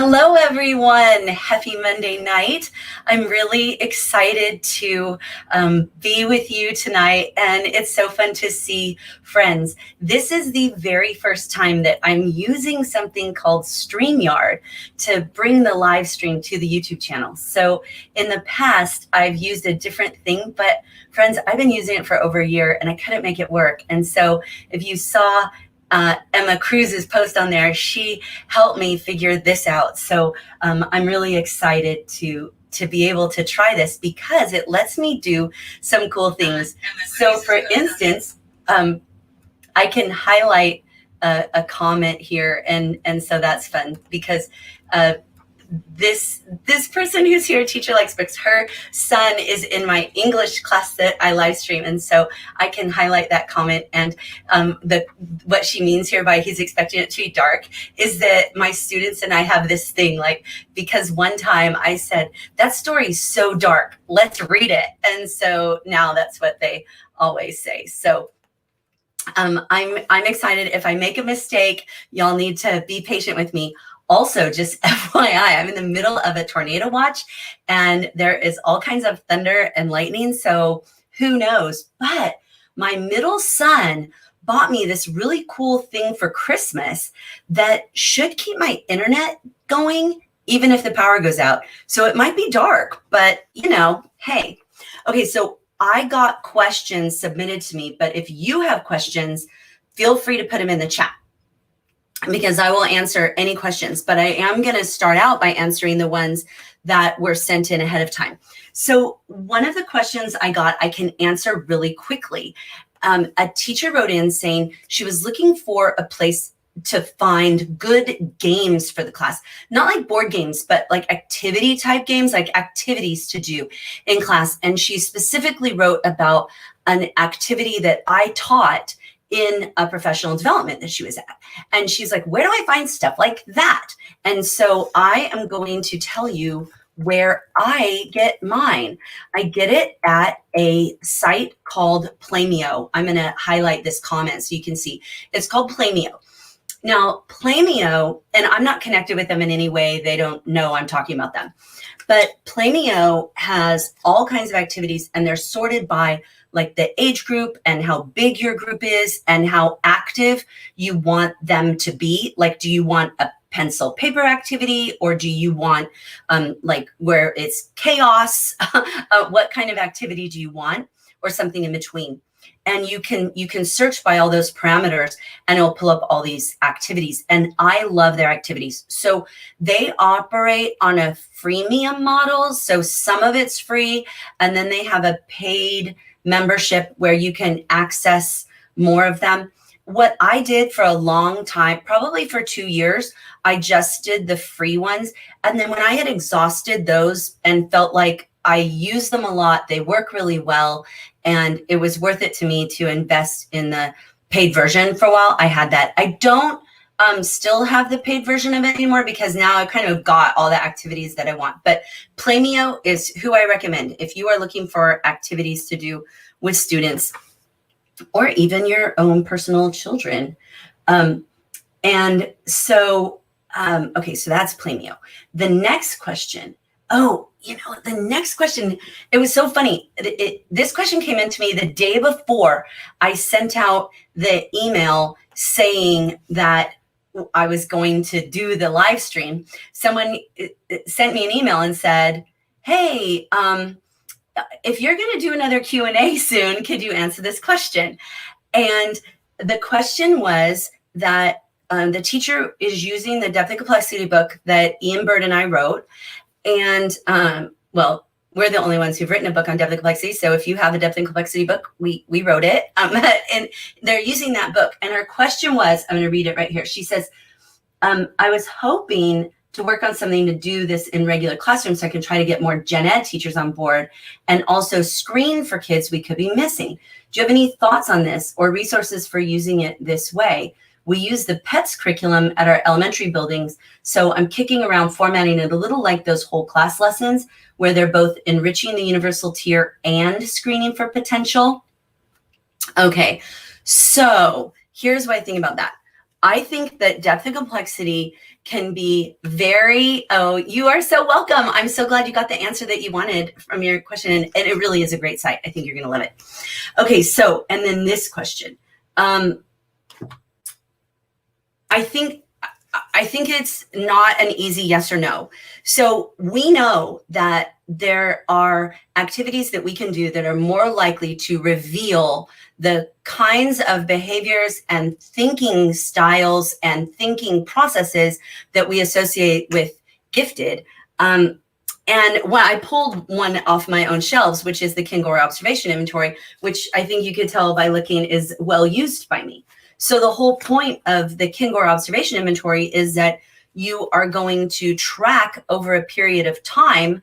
Hello, everyone. Happy Monday night. I'm really excited to be with you tonight, and it's so fun to see friends. This is the very first time that I'm using something called StreamYard to bring the live stream to the YouTube channel. So in the past, I've used a different thing, but friends, I've been using it for over a year, and I couldn't make it work. And so if you saw Emma Cruz's post on there, she helped me figure this out. So I'm really excited to be able to try this because it lets me do some cool things. So for instance, I can highlight a comment here, and so that's fun because this person who's here, Teacher Likes Books, her son is in my English class that I live stream, and so I can highlight that comment. And what she means here by he's expecting it to be dark is that my students and I have this thing, like, because one time I said, that story's so dark, let's read it. And so now that's what they always say. So I'm excited. If I make a mistake, y'all need to be patient with me. Also, just FYI, I'm in the middle of a tornado watch and there is all kinds of thunder and lightning. So who knows? But my middle son bought me this really cool thing for Christmas that should keep my internet going even if the power goes out. So it might be dark, but you know, hey. Okay, so I got questions submitted to me, but if you have questions, feel free to put them in the chat, because I will answer any questions, but I am going to start out by answering the ones that were sent in ahead of time. So one of the questions I got, I can answer really quickly. A teacher wrote in saying she was looking for a place to find good games for the class, not like board games, but like activity type games, like activities to do in class. And she specifically wrote about an activity that I taught in a professional development that she was at. And she's like, where do I find stuff like that? And so I am going to tell you where I get mine. I get it at a site called Planio. I'm going to highlight this comment so you can see. It's called Planio. Now, Planio, and I'm not connected with them in any way. They don't know I'm talking about them. But Planio has all kinds of activities, and they're sorted by like the age group and how big your group is and how active you want them to be. Like, do you want a pencil paper activity, or do you want like where it's chaos? What kind of activity do you want, or something in between? And you can search by all those parameters and it'll pull up all these activities. And I love their activities. So they operate on a freemium model. So some of it's free, and then they have a paid membership where you can access more of them. What I did for a long time, probably for 2 years, I just did the free ones. And then when I had exhausted those and felt like I use them a lot, they work really well, and it was worth it to me to invest in the paid version for a while, I had that. I don't still have the paid version of it anymore because now I kind of got all the activities that I want. But Planio is who I recommend if you are looking for activities to do with students or even your own personal children. And so, okay, so that's Planio. The next question. Oh, you know, the next question, it was so funny. This question came into me the day before I sent out the email saying that I was going to do the live stream. Someone sent me an email and said, hey, if you're going to do another Q&A soon, could you answer this question? And the question was that the teacher is using the Depth and Complexity book that Ian Bird and I wrote. And well, we're the only ones who've written a book on depth and complexity. So if you have a depth and complexity book, we wrote it. And they're using that book. And her question was, I'm going to read it right here. She says, I was hoping to work on something to do this in regular classrooms so I can try to get more gen ed teachers on board and also screen for kids we could be missing. Do you have any thoughts on this or resources for using it this way? We use the PETS curriculum at our elementary buildings, so I'm kicking around formatting it a little like those whole class lessons where they're both enriching the universal tier and screening for potential. Okay, so here's what I think about that. I think that depth and complexity can be very, oh, you are so welcome. I'm so glad you got the answer that you wanted from your question. And it really is a great site. I think you're going to love it. Okay, so, and then this question. I think it's not an easy yes or no. So we know that there are activities that we can do that are more likely to reveal the kinds of behaviors and thinking styles and thinking processes that we associate with gifted. And when I pulled one off my own shelves, which is the Kengor observation inventory, which I think you could tell by looking is well used by me. So the whole point of the Kengor observation inventory is that you are going to track over a period of time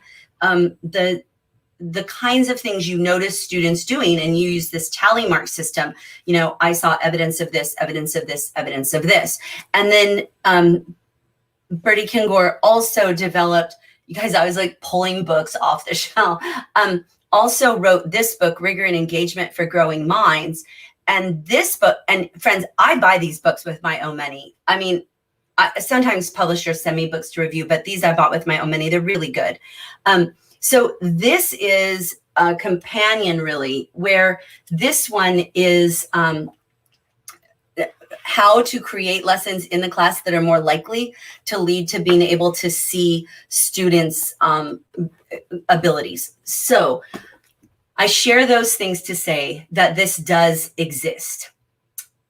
the kinds of things you notice students doing, and you use this tally mark system. You know, I saw evidence of this, evidence of this, evidence of this. And then Bertie Kengor also developed, you guys, I was like pulling books off the shelf, also wrote this book, Rigor and Engagement for Growing Minds. And this book, and friends, I buy these books with my own money. I mean, sometimes publishers send me books to review, but these I bought with my own money. They're really good. So this is a companion, really, where this one is how to create lessons in the class that are more likely to lead to being able to see students' abilities. So I share those things to say that this does exist.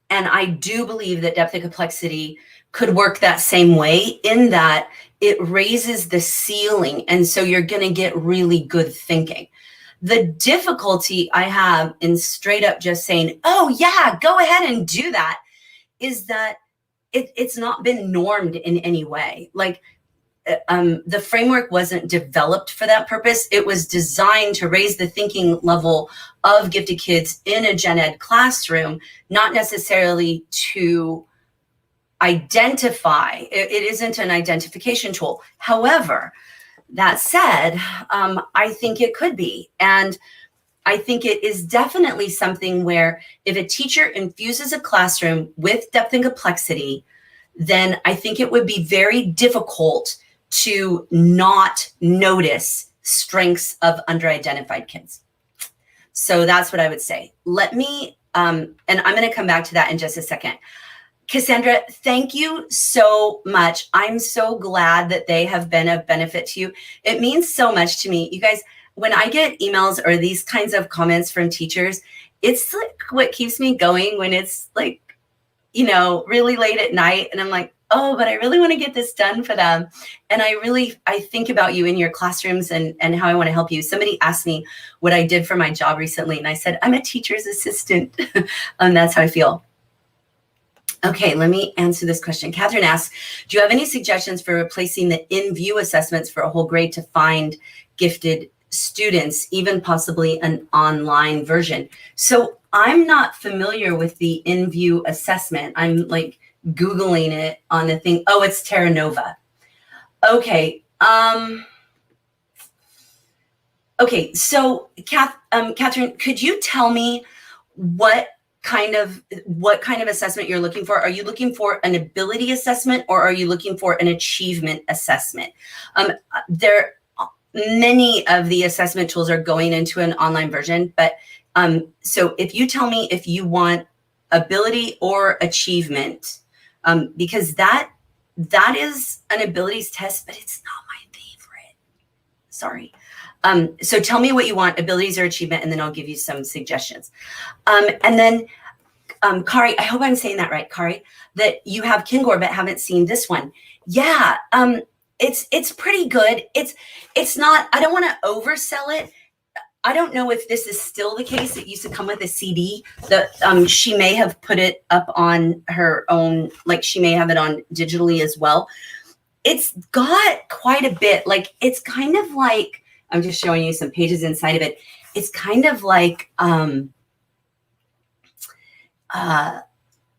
And I do believe that depth and complexity could work that same way, in that it raises the ceiling. And so you're going to get really good thinking. The difficulty I have in straight up just saying, oh yeah, go ahead and do that, is that it's not been normed in any way. Like the framework wasn't developed for that purpose. It was designed to raise the thinking level of gifted kids in a gen ed classroom, not necessarily to identify. It isn't an identification tool. However, that said, I think it could be. And I think it is definitely something where if a teacher infuses a classroom with depth and complexity, then I think it would be very difficult to not notice strengths of under-identified kids. So that's what I would say. Let me, and I'm going to come back to that in just a second. Cassandra, thank you so much. I'm so glad that they have been of benefit to you. It means so much to me. You guys, when I get emails or these kinds of comments from teachers, it's like what keeps me going when it's like, you know, really late at night and I'm like, oh, but I really want to get this done for them. And I think about you in your classrooms and how I want to help you. Somebody asked me what I did for my job recently, and I said, I'm a teacher's assistant. And that's how I feel. Okay, let me answer this question. Katherine asks, do you have any suggestions for replacing the InView assessments for a whole grade to find gifted students, even possibly an online version? So I'm not familiar with the InView assessment. I'm like Googling it on the thing. Oh, it's Terra Nova. Okay. Okay, so Katherine, could you tell me what kind of assessment you're looking for? Are you looking for an ability assessment or are you looking for an achievement assessment? Many of the assessment tools are going into an online version, but so if you tell me if you want ability or achievement, because that is an abilities test, but it's not my favorite. Sorry. So tell me what you want, abilities or achievement, and then I'll give you some suggestions. And then Kari, I hope I'm saying that right, Kari, that you have Kengor but haven't seen this one. Yeah, it's pretty good. It's not, I don't want to oversell it. I don't know if this is still the case. It used to come with a CD that she may have put it up on her own, like she may have it on digitally as well. It's got quite a bit, like it's kind of like, I'm just showing you some pages inside of it. It's kind of like the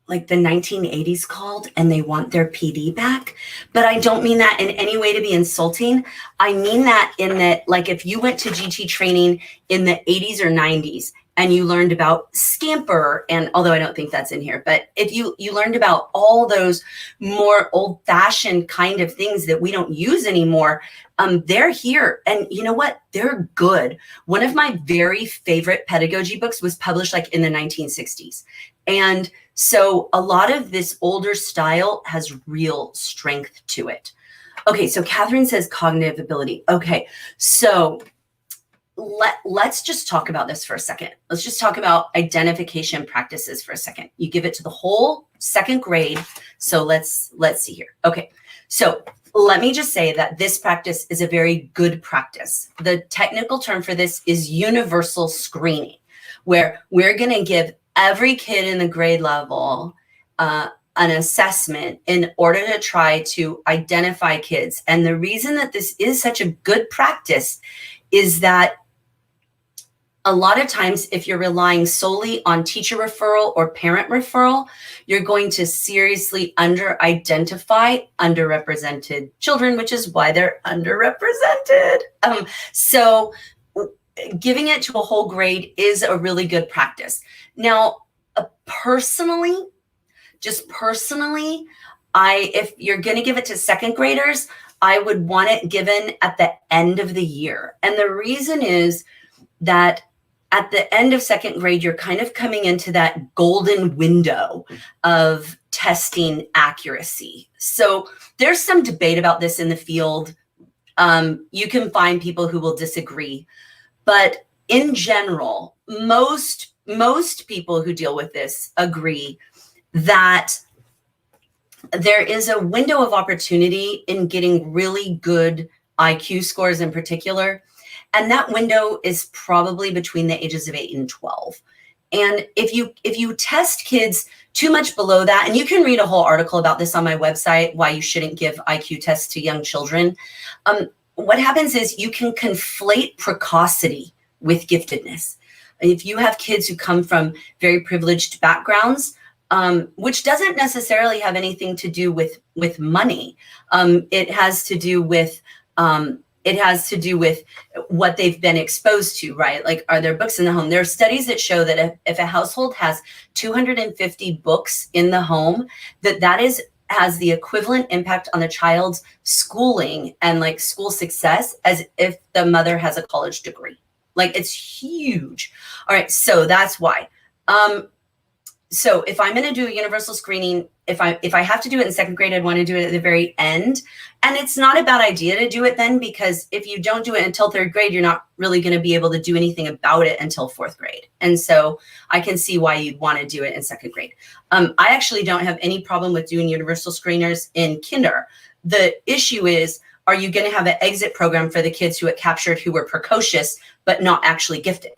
1980s called and they want their PD back. But I don't mean that in any way to be insulting. I mean that in that, like if you went to GT training in the 80s or 90s and you learned about Scamper, and although I don't think that's in here, but if you learned about all those more old-fashioned kind of things that we don't use anymore, they're here. And you know what? They're good. One of my very favorite pedagogy books was published like in the 1960s. And so a lot of this older style has real strength to it. Okay, so Katherine says cognitive ability. Okay, so let's just talk about this for a second. Let's just talk about identification practices for a second. You give it to the whole second grade. So let's see here. Okay, so let me just say that this practice is a very good practice. The technical term for this is universal screening, where we're going to give every kid in the grade level an assessment in order to try to identify kids. And the reason that this is such a good practice is that a lot of times, if you're relying solely on teacher referral or parent referral, you're going to seriously under-identify underrepresented children, which is why they're underrepresented. So giving it to a whole grade is a really good practice. Now, personally, if you're going to give it to second graders, I would want it given at the end of the year. And the reason is that at the end of second grade, you're kind of coming into that golden window of testing accuracy. So there's some debate about this in the field. You can find people who will disagree, but in general, most people who deal with this agree that there is a window of opportunity in getting really good IQ scores in particular. And that window is probably between the ages of 8 and 12. And if you test kids too much below that, and you can read a whole article about this on my website, why you shouldn't give IQ tests to young children. What happens is you can conflate precocity with giftedness. If you have kids who come from very privileged backgrounds, which doesn't necessarily have anything to do with money. It has to do with what they've been exposed to, right? Like, are there books in the home? There are studies that show that if a household has 250 books in the home, that has the equivalent impact on the child's schooling and like school success as if the mother has a college degree. Like, it's huge. All right, so that's why. So if I'm going to do a universal screening, if I have to do it in second grade, I'd want to do it at the very end. And it's not a bad idea to do it then, because if you don't do it until third grade, you're not really going to be able to do anything about it until fourth grade. And so I can see why you'd want to do it in second grade. I actually don't have any problem with doing universal screeners in kinder. The issue is, are you going to have an exit program for the kids who it captured who were precocious but not actually gifted?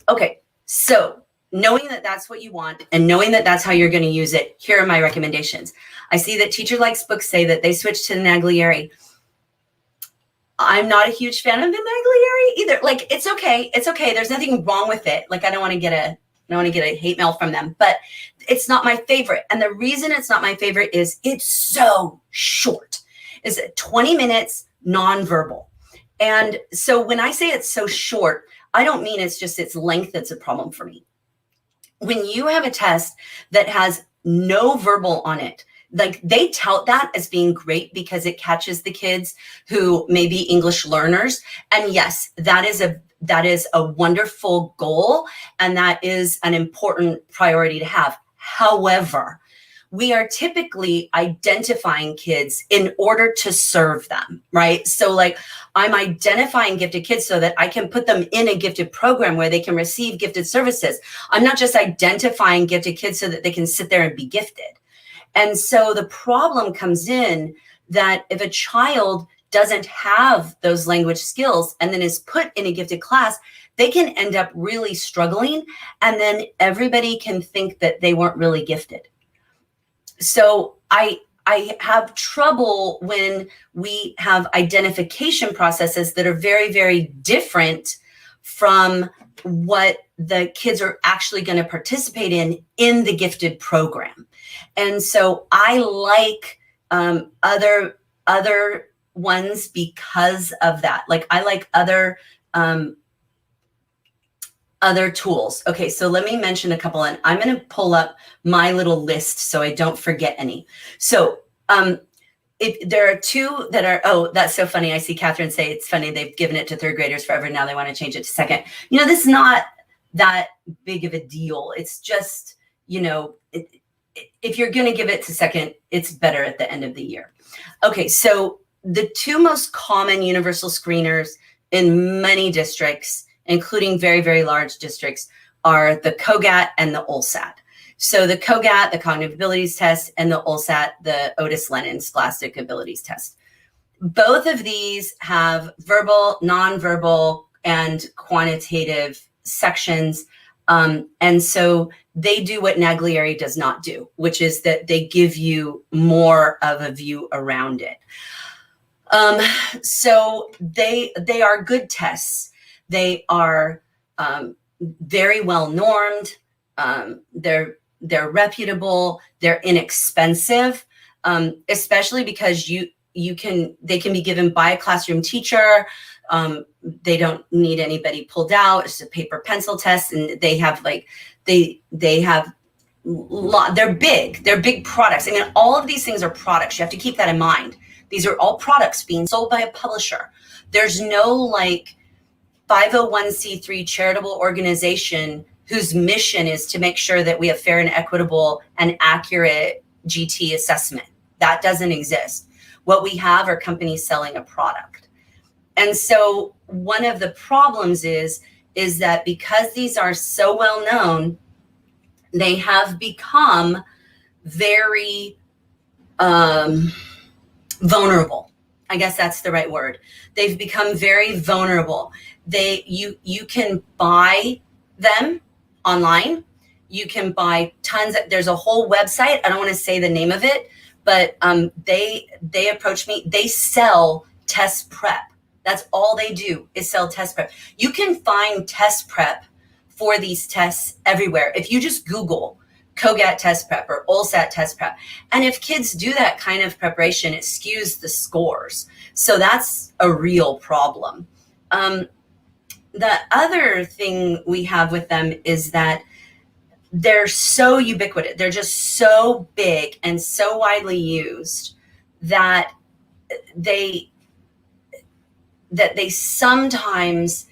Okay, so knowing that that's what you want and knowing that that's how you're going to use it, here are my recommendations. I see that Teacher Likes Books say that they switched to the Naglieri. I'm not a huge fan of the Naglieri either. Like, it's okay. It's okay. There's nothing wrong with it. Like, I don't want to get a hate mail from them, but it's not my favorite. And the reason it's not my favorite is it's so short. It's 20 minutes nonverbal. And so when I say it's so short, I don't mean it's just its length that's a problem for me. When you have a test that has no verbal on it, like, they tout that as being great because it catches the kids who may be English learners. And yes, that is a wonderful goal. And that is an important priority to have. However, we are typically identifying kids in order to serve them, right? So like, I'm identifying gifted kids so that I can put them in a gifted program where they can receive gifted services. I'm not just identifying gifted kids so that they can sit there and be gifted. And so the problem comes in that if a child doesn't have those language skills and then is put in a gifted class, they can end up really struggling. And then everybody can think that they weren't really gifted. So I have trouble when we have identification processes that are very, very different from what the kids are actually going to participate in the gifted program. And so I like other ones because of that. Like, I like other Other tools. Okay, so let me mention a couple, and I'm going to pull up my little list so I don't forget any. So if there are two that are, oh, that's so funny. I see Katherine say it's funny. They've given it to third graders forever. Now they want to change it to second. You know, this is not that big of a deal. It's just, you know, if you're going to give it to second, it's better at the end of the year. Okay, so the two most common universal screeners in many districts, including very, very large districts, are the COGAT and the OLSAT. So the COGAT, the Cognitive Abilities Test, and the OLSAT, the Otis Lennon Scholastic Abilities Test. Both of these have verbal, nonverbal, and quantitative sections. And so they do what Naglieri does not do, which is that they give you more of a view around it. So they are good tests. They are very well normed. They're reputable. They're inexpensive, especially because they can be given by a classroom teacher. They don't need anybody pulled out. It's a paper pencil test, and they have they're big products. I mean, all of these things are products. You have to keep that in mind. These are all products being sold by a publisher. There's no like 501c3 charitable organization whose mission is to make sure that we have fair and equitable and accurate GT assessment. That doesn't exist. What we have are companies selling a product. And so one of the problems is that because these are so well known, they have become very vulnerable. I guess that's the right word. They've become very vulnerable. You can buy them online. You can buy tons. There's a whole website. I don't want to say the name of it, but they approached me. They sell test prep. That's all they do is sell test prep. You can find test prep for these tests everywhere. If you just Google COGAT test prep or OLSAT test prep. And if kids do that kind of preparation, it skews the scores. So that's a real problem. The other thing we have with them is that they're so ubiquitous. They're just so big and so widely used that they sometimes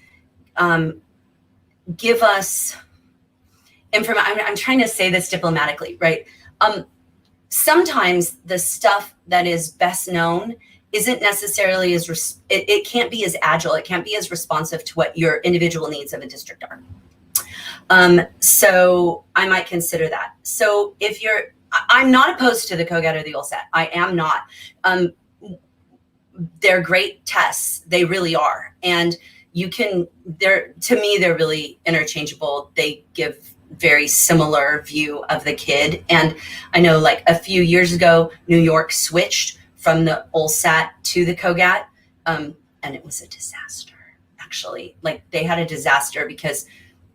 give us information. I'm trying to say this diplomatically, right? Sometimes the stuff that is best known isn't necessarily it can't be as agile. It can't be as responsive to what your individual needs of a district are. So I might consider that. So I'm not opposed to the COGAT or the OLSAT. I am not. They're great tests. They really are. And to me, they're really interchangeable. They give very similar view of the kid. And I know like a few years ago, New York switched from the OLSAT to the COGAT. And it was a disaster, actually. Like they had a disaster because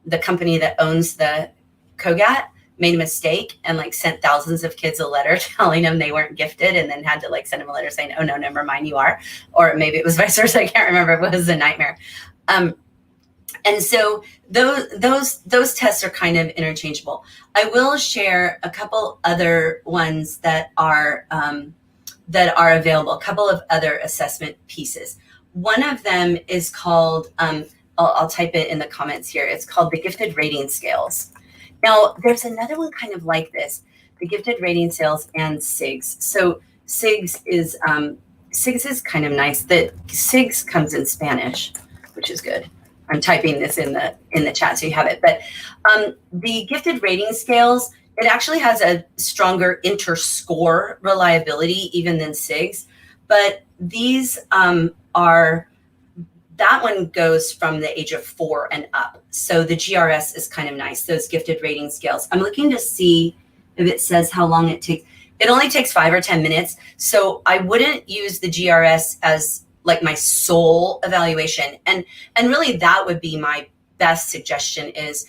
the company that owns the COGAT made a mistake and like sent thousands of kids a letter telling them they weren't gifted, and then had to like send them a letter saying, oh no, never mind, you are. Or maybe it was vice versa. I can't remember. It was a nightmare. And so those tests are kind of interchangeable. I will share a couple other ones that are available, a couple of other assessment pieces. One of them is called, I'll type it in the comments here. It's called the Gifted Rating Scales. Now, there's another one kind of like this, the Gifted Rating Scales and SIGS. So SIGS is kind of nice. The SIGS comes in Spanish, which is good. I'm typing this in the chat so you have it. But the Gifted Rating Scales, it actually has a stronger inter-score reliability even than SIGS. But these that one goes from the age of 4 and up. So the GRS is kind of nice, those Gifted Rating Scales. I'm looking to see if it says how long it takes. It only takes 5 or 10 minutes. So I wouldn't use the GRS as like my sole evaluation. And really that would be my best suggestion is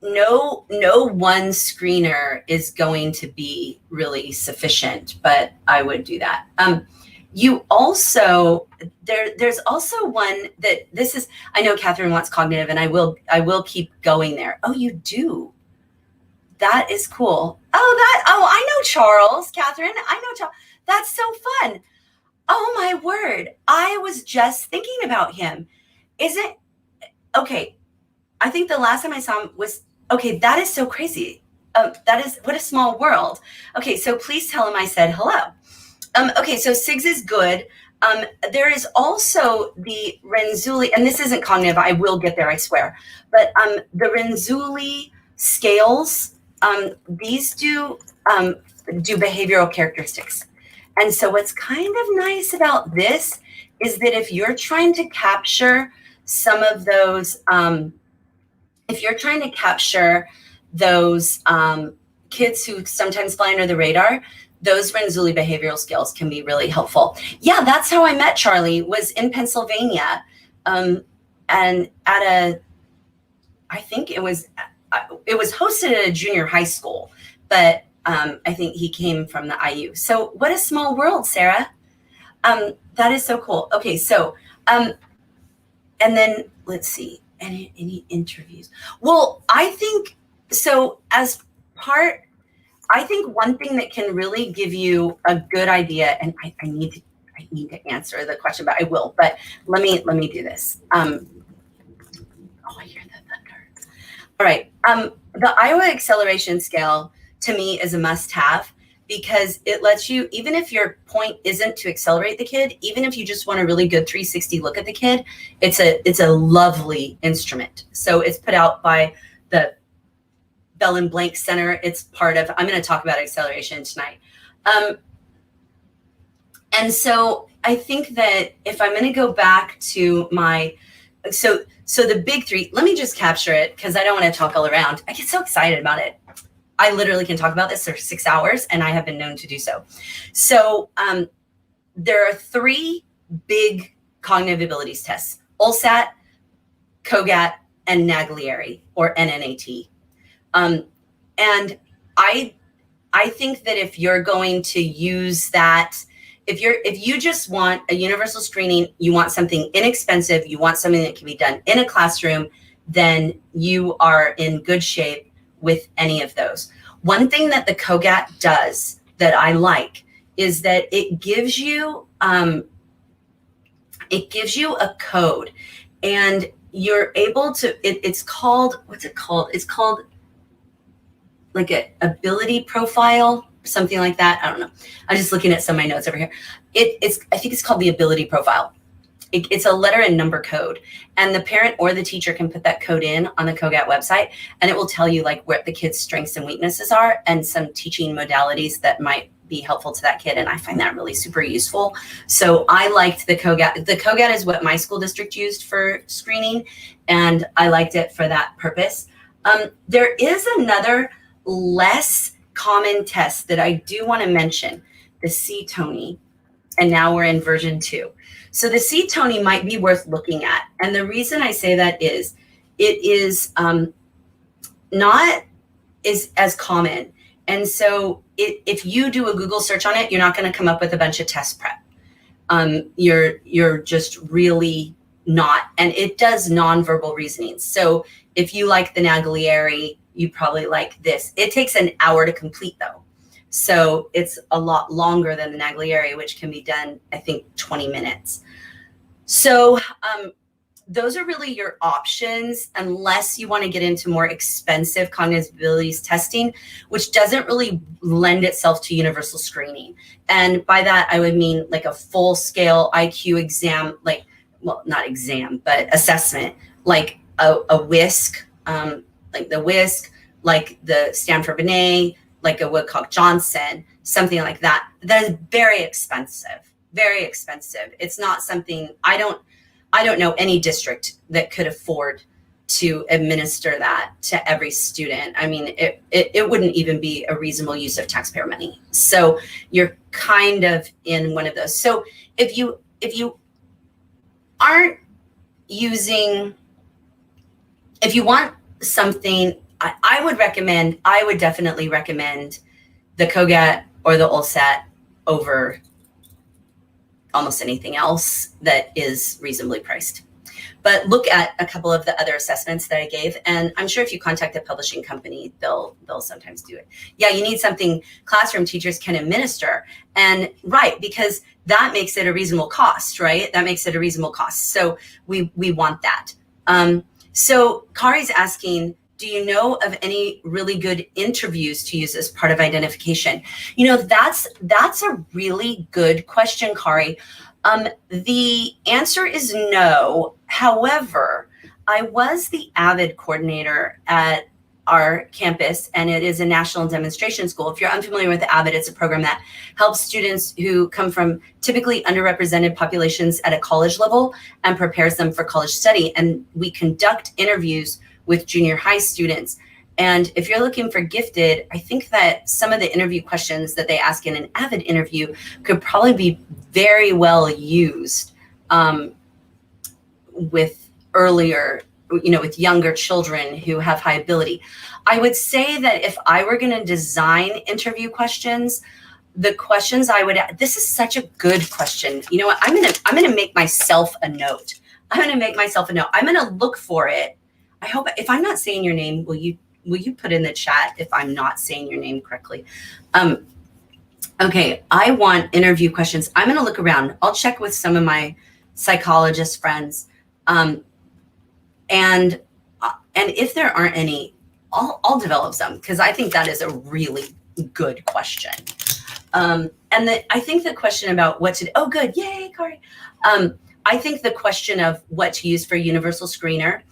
no one screener is going to be really sufficient, but I would do that. You also, there's also one that this is, I know Katherine wants cognitive, and I will keep going there. Oh, you do. That is cool. I know Charles, Katherine. I know Charles. That's so fun. Oh my word. I was just thinking about him. Isn't, okay. I think the last time I saw him was, okay, that is so crazy. That is, what a small world. Okay, so please tell him I said hello. Okay, so SIGS is good. There is also the Renzulli, and this isn't cognitive, I will get there, I swear. But the Renzulli scales, these do behavioral characteristics. And so what's kind of nice about this is that if you're trying to capture some of those, kids who sometimes fly under the radar, those Renzulli behavioral scales can be really helpful. Yeah, that's how I met Charlie, was in Pennsylvania. And at I think it was hosted at a junior high school, but I think he came from the IU. So what a small world, Sarah. That is so cool. Okay, so, and then let's see, any interviews? Well, I think, so I think one thing that can really give you a good idea, and I need to answer the question, but I will, but let me do this. Oh, I hear the thunder. All right. The Iowa acceleration scale to me is a must-have, because it lets you, even if your point isn't to accelerate the kid, even if you just want a really good 360 look at the kid, it's a lovely instrument. So it's put out by the Bell and Blank Center. It's part of, I'm going to talk about acceleration tonight. And so I think that if I'm going to go back to my, so the big three, let me just capture it, because I don't want to talk all around. I get so excited about it. I literally can talk about this for 6 hours, and I have been known to do so. So there are 3 big cognitive abilities tests: OLSAT, COGAT, and Naglieri, or NNAT. And I think that if you're going to use that, if you just want a universal screening, you want something inexpensive, you want something that can be done in a classroom, then you are in good shape with any of those. One thing that the COGAT does that I like is that it gives you a code, and you're able to, it's called, what's it called? It's called like an ability profile, something like that. I don't know. I'm just looking at some of my notes over here. I think it's called the ability profile. It's a letter and number code, and the parent or the teacher can put that code in on the COGAT website, and it will tell you like what the kid's strengths and weaknesses are, and some teaching modalities that might be helpful to that kid. And I find that really super useful. So I liked the COGAT. The COGAT is what my school district used for screening, and I liked it for that purpose. There is another less common test that I do want to mention, the C-Tony, and now we're in version 2. So the C-Tony might be worth looking at. And the reason I say that is it is not as common. And so if you do a Google search on it, you're not going to come up with a bunch of test prep. You're just really not. And it does nonverbal reasoning. So if you like the Naglieri, you probably like this. It takes an hour to complete though. So it's a lot longer than the Naglieri, which can be done, I think, 20 minutes. So those are really your options, unless you want to get into more expensive cognitive abilities testing, which doesn't really lend itself to universal screening. And by that, I would mean like a full scale IQ exam, like, well, not exam, but assessment, like a WISC, like the WISC, like the Stanford-Binet, like a Woodcock-Johnson, something like that. That is very expensive, very expensive. It's not something, I don't know any district that could afford to administer that to every student. I mean, it wouldn't even be a reasonable use of taxpayer money. So you're kind of in one of those. So if you aren't using, if you want something, I would definitely recommend the COGAT or the OLSAT over almost anything else that is reasonably priced. But look at a couple of the other assessments that I gave, and I'm sure if you contact a publishing company, they'll sometimes do it. Yeah, you need something classroom teachers can administer, and right, because that makes it a reasonable cost, right? That makes it a reasonable cost. So we want that. So Kari's asking, do you know of any really good interviews to use as part of identification? You know, that's a really good question, Kari. The answer is no. However, I was the AVID coordinator at our campus, and it is a national demonstration school. If you're unfamiliar with AVID, it's a program that helps students who come from typically underrepresented populations at a college level and prepares them for college study. And we conduct interviews with junior high students. And if you're looking for gifted, I think that some of the interview questions that they ask in an AVID interview could probably be very well used with earlier, with younger children who have high ability. I would say that if I were going to design interview questions, the questions I would, this is such a good question. You know what? I'm going to make myself a note. I'm going to look for it. I hope, if I'm not saying your name, will you put in the chat if I'm not saying your name correctly? Okay, I want interview questions. I'm going to look around. I'll check with some of my psychologist friends. And if there aren't any, I'll develop some, because I think that is a really good question. And I think the question about what to, oh good, yay, Kari. I think the question of what to use for universal screener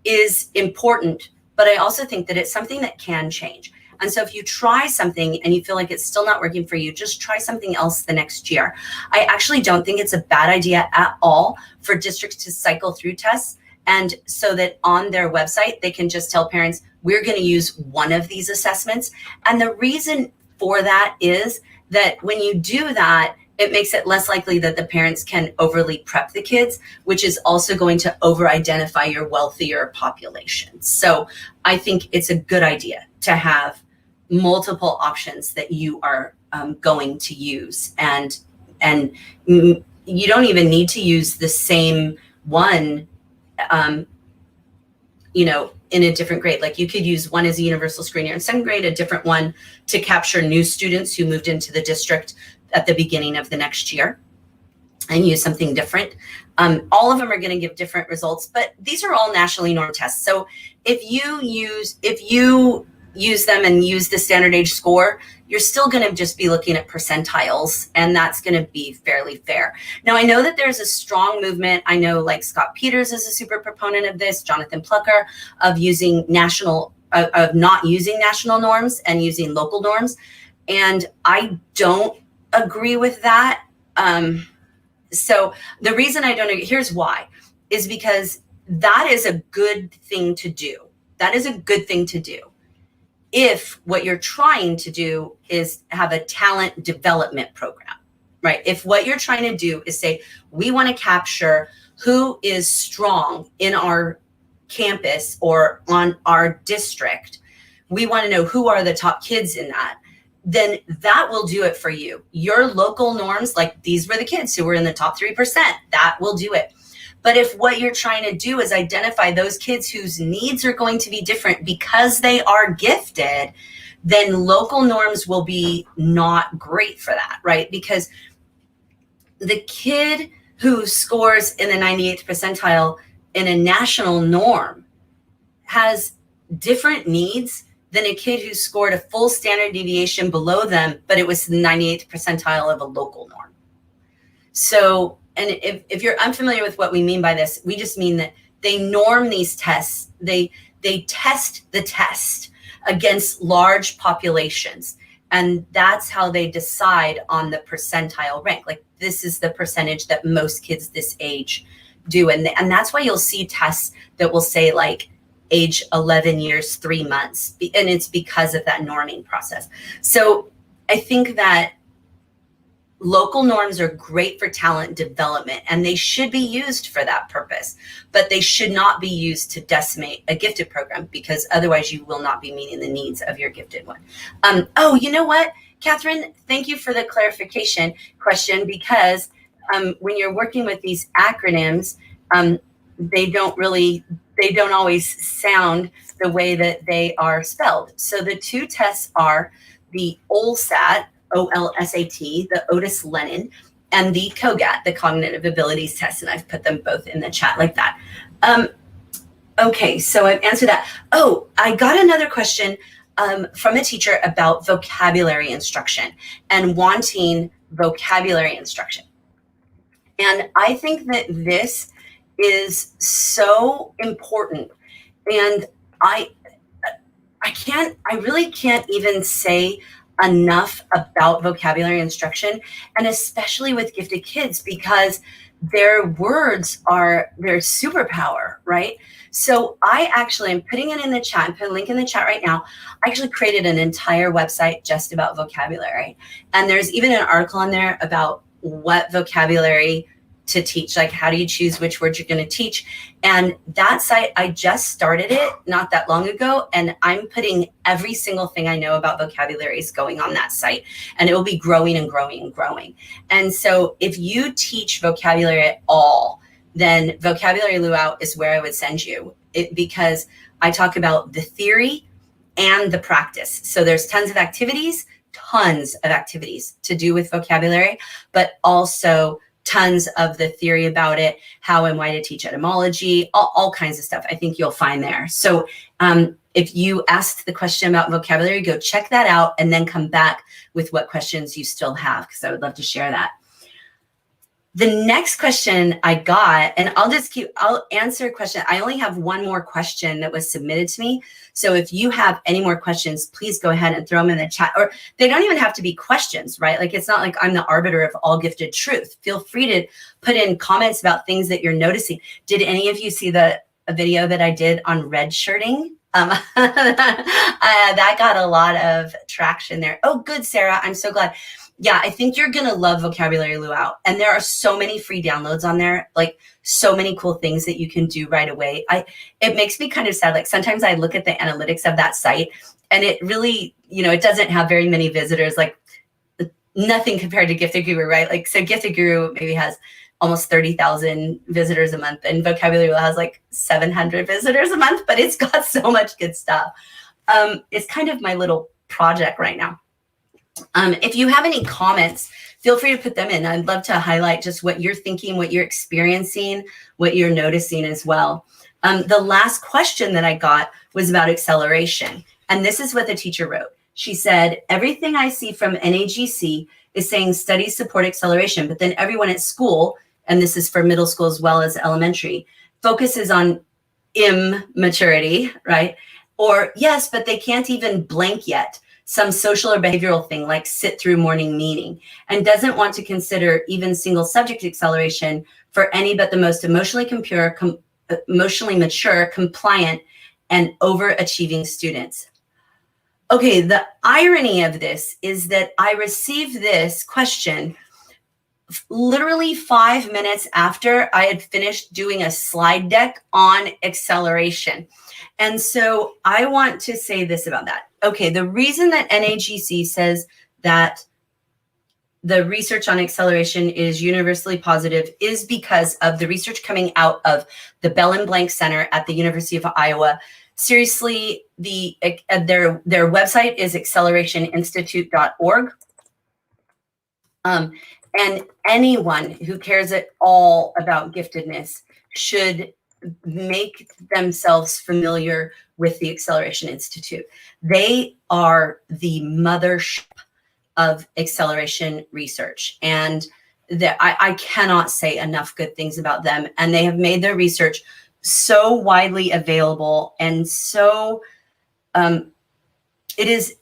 is important, but I also think that it's something that can change. And so if you try something and you feel like it's still not working for you, just try something else the next year. I actually don't think it's a bad idea at all for districts to cycle through tests, and so that on their website, they can just tell parents, we're going to use one of these assessments. And the reason for that is that when you do that, it makes it less likely that the parents can overly prep the kids, which is also going to over-identify your wealthier population. So I think it's a good idea to have multiple options that you are going to use. And you don't even need to use the same one, in a different grade. Like you could use one as a universal screener in second grade, a different one to capture new students who moved into the district at the beginning of the next year, and use something different. All of them are going to give different results, but these are all nationally normed tests. So if you use them and use the standard age score, you're still going to just be looking at percentiles, and that's going to be fairly fair. Now, I know that there's a strong movement. I know like Scott Peters is a super proponent of this, Jonathan Plucker, of using of not using national norms and using local norms. And I don't agree with that. So the reason I don't agree, here's why, is because that is a good thing to do. That is a good thing to do if what you're trying to do is have a talent development program, right? If what you're trying to do is say, we want to capture who is strong in our campus or on our district, we want to know who are the top kids in that, then that will do it for you. Your local norms, like these were the kids who were in the top 3%, that will do it. But if what you're trying to do is identify those kids whose needs are going to be different because they are gifted, then local norms will be not great for that, right? Because the kid who scores in the 98th percentile in a national norm has different needs than a kid who scored a full standard deviation below them, but it was the 98th percentile of a local norm. So, and if you're unfamiliar with what we mean by this, we just mean that they norm these tests. They test the test against large populations. And that's how they decide on the percentile rank. Like this is the percentage that most kids this age do. And that's why you'll see tests that will say like age 11 years, 3 months. And it's because of that norming process. So I think that local norms are great for talent development, and they should be used for that purpose, but they should not be used to decimate a gifted program, because otherwise you will not be meeting the needs of your gifted one. Oh, you know what, Katherine, thank you for the clarification question, because when you're working with these acronyms, they don't always sound the way that they are spelled. So the two tests are the OLSAT, OLSAT, the Otis Lennon, and the COGAT, the Cognitive Abilities Test. And I've put them both in the chat like that. Okay, so I've answered that. Oh, I got another question from a teacher about vocabulary instruction and wanting vocabulary instruction. And I think that this is so important. And I really can't even say enough about vocabulary instruction, and especially with gifted kids, because their words are their superpower, right? So I actually am putting it in the chat, and put a link in the chat right now. I actually created an entire website just about vocabulary. And there's even an article in there about what vocabulary to teach, like how do you choose which words you're going to teach. And that site, I just started it not that long ago, and I'm putting every single thing I know about vocabularies going on that site, and it will be growing and growing and growing. And so if you teach vocabulary at all, then Vocabulary Luau is where I would send you, because I talk about the theory and the practice. So there's tons of activities to do with vocabulary, but also tons of the theory about it, how and why to teach etymology, all kinds of stuff I think you'll find there. So if you asked the question about vocabulary, go check that out and then come back with what questions you still have, because I would love to share that. The next question I got, and I'll answer a question. I only have one more question that was submitted to me. So if you have any more questions, please go ahead and throw them in the chat. Or they don't even have to be questions, right? Like, it's not like I'm the arbiter of all gifted truth. Feel free to put in comments about things that you're noticing. Did any of you see a video that I did on red shirting? That got a lot of traction there. Oh, good, Sarah. I'm so glad. Yeah, I think you're going to love Vocabulary Luau. And there are so many free downloads on there, like so many cool things that you can do right away. It makes me kind of sad. Like, sometimes I look at the analytics of that site, and it really, it doesn't have very many visitors, like nothing compared to Gifted Guru, right? Like, so Gifted Guru maybe has almost 30,000 visitors a month, and Vocabulary Luau has like 700 visitors a month, but it's got so much good stuff. It's kind of my little project right now. If you have any comments, feel free to put them in. I'd love to highlight just what you're thinking, what you're experiencing, what you're noticing as well. The last question that I got was about acceleration. And this is what the teacher wrote. She said, everything I see from NAGC is saying studies support acceleration, but then everyone at school, and this is for middle school as well as elementary, focuses on immaturity, right? Or yes, but they can't even blank yet. Some social or behavioral thing like sit through morning meeting, and doesn't want to consider even single subject acceleration for any but the most emotionally mature, compliant, and overachieving students. Okay, the irony of this is that I received this question literally 5 minutes after I had finished doing a slide deck on acceleration. And so I want to say this about that. Okay, the reason that NAGC says that the research on acceleration is universally positive is because of the research coming out of the Bell and Blank Center at the University of Iowa. Seriously, their website is accelerationinstitute.org. And anyone who cares at all about giftedness should make themselves familiar with the Acceleration Institute. They are the mothership of acceleration research. And I cannot say enough good things about them. And they have made their research so widely available. And so it is,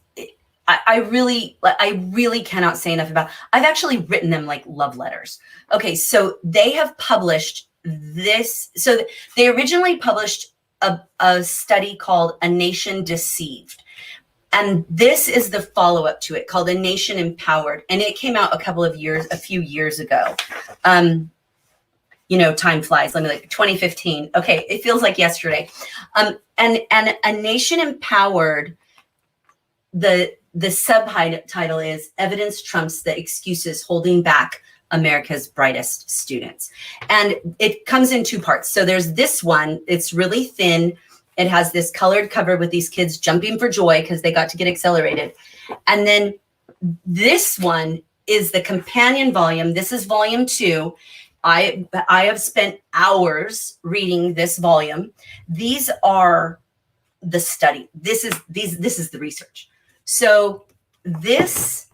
I really cannot say enough about. I've actually written them like love letters. Okay, so they have published this. So they originally published a study called A Nation Deceived. And this is the follow-up to it, called A Nation Empowered. And it came out a few years ago. Time flies. Let me like 2015. Okay, it feels like yesterday. And A Nation Empowered, the subtitle is Evidence Trumps the Excuses Holding Back America's brightest students. And it comes in two parts. So there's this one, it's really thin. It has this colored cover with these kids jumping for joy because they got to get accelerated. And then this one is the companion volume. This is volume 2. I have spent hours reading this volume. These are the study. This is the research. So this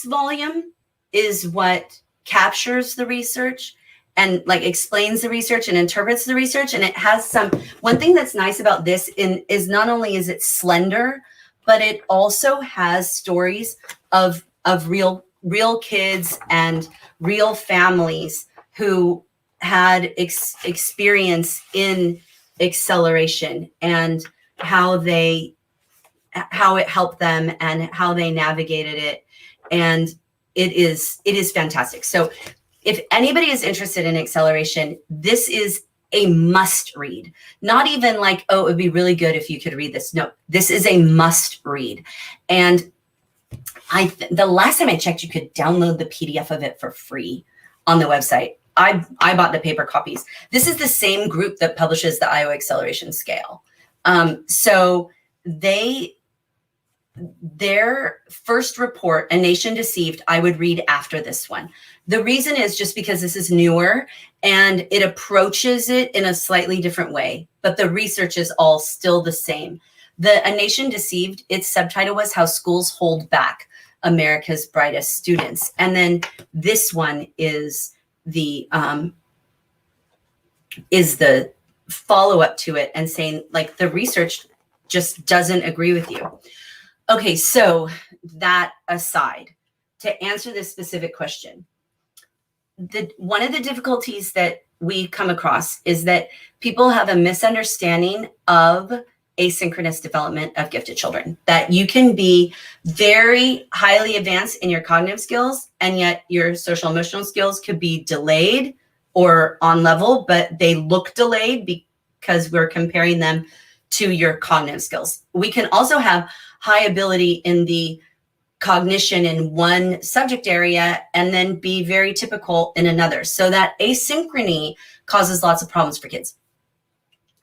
volume is what captures the research and like explains the research and interprets the research. And it has one thing that's nice about this is not only is it slender, but it also has stories of real kids and real families who had experience in acceleration and how it helped them and how they navigated it. And it is fantastic. So if anybody is interested in acceleration, this is a must read. Not even like, oh, it would be really good if you could read this. No, this is a must read. And the last time I checked, you could download the PDF of it for free on the website. I bought the paper copies. This is the same group that publishes the Iowa Acceleration Scale. So their first report, A Nation Deceived, I would read after this one. The reason is just because this is newer and it approaches it in a slightly different way, but the research is all still the same. The A Nation Deceived, its subtitle was How Schools Hold Back America's Brightest Students. And then this one is the follow-up to it and saying like the research just doesn't agree with you. Okay, so that aside, to answer this specific question, one of the difficulties that we come across is that people have a misunderstanding of asynchronous development of gifted children, that you can be very highly advanced in your cognitive skills, and yet your social emotional skills could be delayed or on level, but they look delayed because we're comparing them to your cognitive skills. We can also have high ability in the cognition in one subject area and then be very typical in another. So that asynchrony causes lots of problems for kids.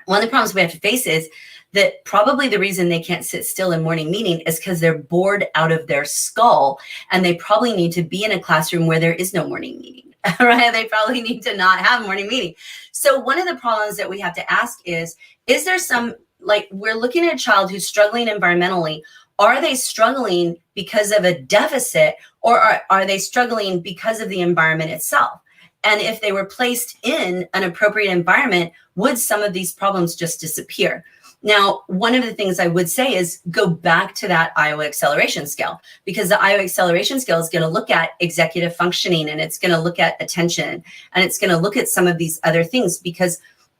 One of the problems we have to face is that probably the reason they can't sit still in morning meeting is because they're bored out of their skull, and they probably need to be in a classroom where there is no morning meeting, right? They probably need to not have morning meeting. So one of the problems that we have to ask is there some, like, we're looking at a child who's struggling environmentally. Are they struggling because of a deficit, or are they struggling because of the environment itself? And if they were placed in an appropriate environment, would some of these problems just disappear? Now, one of the things I would say is go back to that Iowa Acceleration Scale, because the Iowa Acceleration Scale is going to look at executive functioning, and it's going to look at attention, and it's going to look at some of these other things, because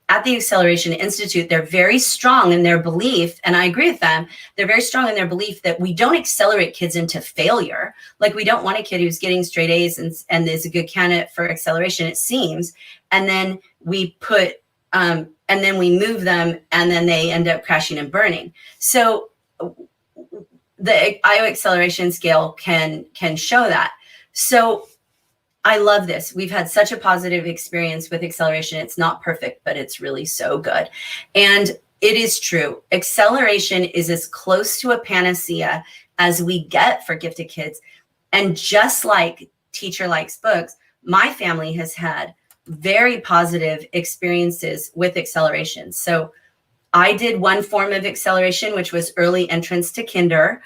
at the Acceleration Institute, they're very strong in their belief, and I agree with them, they're very strong in their belief that we don't accelerate kids into failure. Like, we don't want a kid who's getting straight A's and is a good candidate for acceleration, it seems, and then we and then we move them, and then they end up crashing and burning. So the Iowa Acceleration Scale can show that. So I love this. We've had such a positive experience with acceleration. It's not perfect, but it's really so good. And it is true. Acceleration is as close to a panacea as we get for gifted kids. And just like Teacher Likes Books, my family has had very positive experiences with acceleration. So I did one form of acceleration, which was early entrance to kinder,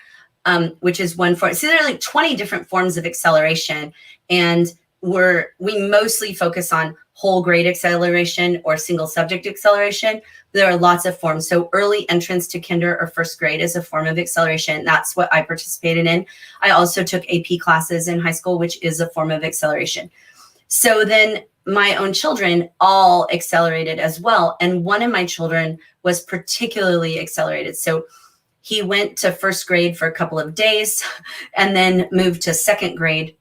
which is one form. So there are like 20 different forms of acceleration, and we mostly focus on whole grade acceleration or single subject acceleration. There are lots of forms. So early entrance to kinder or first grade is a form of acceleration. That's what I participated in. I also took AP classes in high school, which is a form of acceleration. So then my own children all accelerated as well. And one of my children was particularly accelerated. So he went to first grade for a couple of days and then moved to second grade.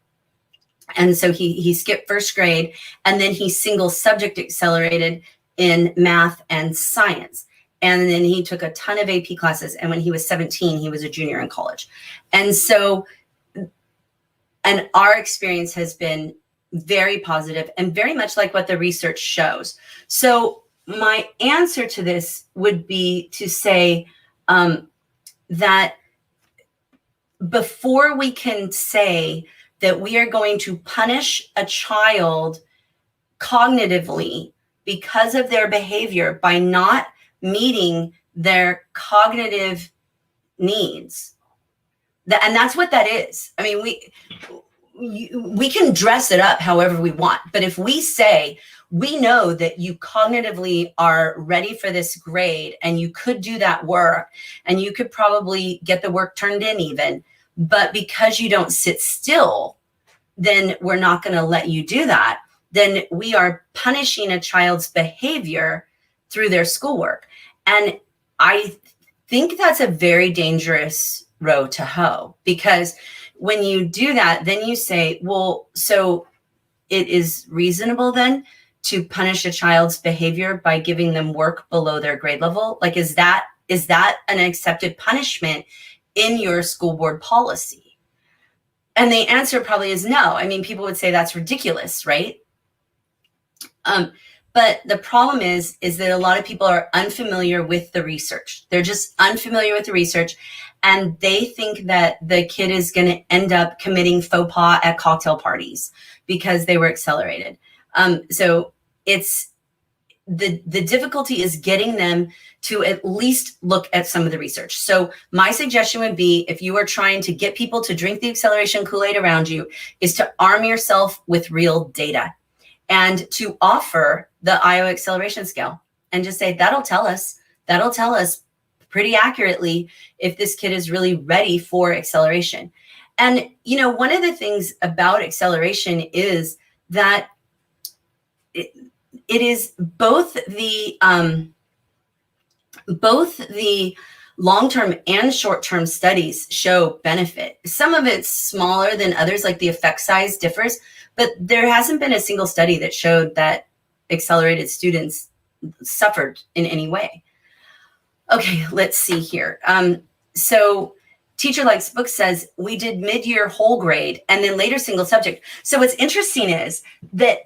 And so he skipped first grade, and then he single subject accelerated in math and science. And then he took a ton of AP classes. And when he was 17, he was a junior in college. And so, and our experience has been very positive and very much like what the research shows. So my answer to this would be to say that before we can say that we are going to punish a child cognitively because of their behavior by not meeting their cognitive needs, and that's what that is. I mean, we can dress it up however we want, but if we say we know that you cognitively are ready for this grade and you could do that work and you could probably get the work turned in even, but because you don't sit still, then we're not going to let you do that. Then we are punishing a child's behavior through their schoolwork. And I think that's a very dangerous row to hoe, because when you do that, then you say, well, so it is reasonable then to punish a child's behavior by giving them work below their grade level? Like, is that an accepted punishment in your school board policy? And the answer probably is no. I mean, people would say that's ridiculous, right? But the problem is that a lot of people are unfamiliar with the research. They're just unfamiliar with the research, and they think that the kid is going to end up committing faux pas at cocktail parties because they were accelerated. So it's the difficulty is getting them to at least look at some of the research. So my suggestion would be, if you are trying to get people to drink the acceleration Kool-Aid around you, is to arm yourself with real data and to offer the IO acceleration scale and just say, that'll tell us pretty accurately if this kid is really ready for acceleration. And, you know, one of the things about acceleration is that it is both the long-term and short-term studies show benefit. Some of it's smaller than others, like the effect size differs, but there hasn't been a single study that showed that accelerated students suffered in any way. Okay, let's see here. So Teacher Likes Books says, we did mid-year whole grade and then later single subject. So what's interesting is that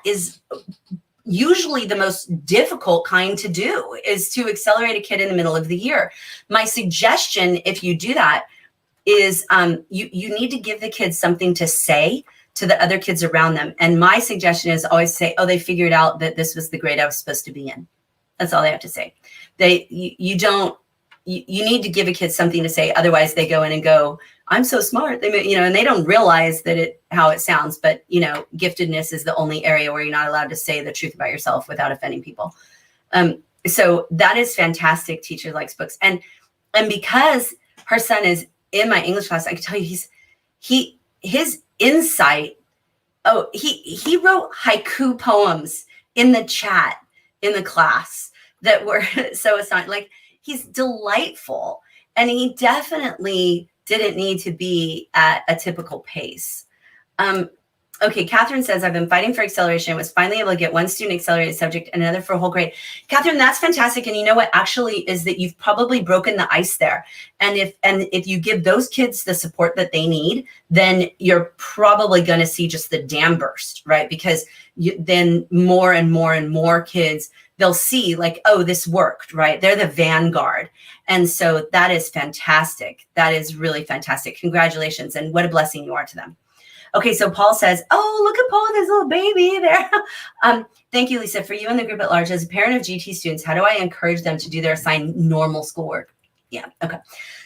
is usually the most difficult kind to do, is to accelerate a kid in the middle of the year. My suggestion, if you do that, is you need to give the kids something to say to the other kids around them. And my suggestion is always say, oh, they figured out that this was the grade I was supposed to be in. That's all they have to say. You need to give a kid something to say. Otherwise they go in and go, I'm so smart. They, and they don't realize that how it sounds, but giftedness is the only area where you're not allowed to say the truth about yourself without offending people. So that is fantastic. Teacher Likes Books. And because her son is in my English class, I can tell you his insight. Oh, he wrote haiku poems in the chat in the class that were so astonishing. Like, he's delightful, and he definitely didn't need to be at a typical pace. Okay, Katherine says, I've been fighting for acceleration. Was finally able to get one student accelerated subject and another for a whole grade. Katherine, that's fantastic. And you know what actually is that you've probably broken the ice there. And if you give those kids the support that they need, then you're probably going to see just the dam burst, right? Because then more and more and more kids, they'll see like, oh, this worked, right? They're the vanguard. And so that is fantastic. That is really fantastic. Congratulations. And what a blessing you are to them. Okay, so Paul says, oh, look at Paul with his little baby there. Thank you, Lisa. For you and the group at large, as a parent of GT students, how do I encourage them to do their assigned normal schoolwork? Yeah, okay.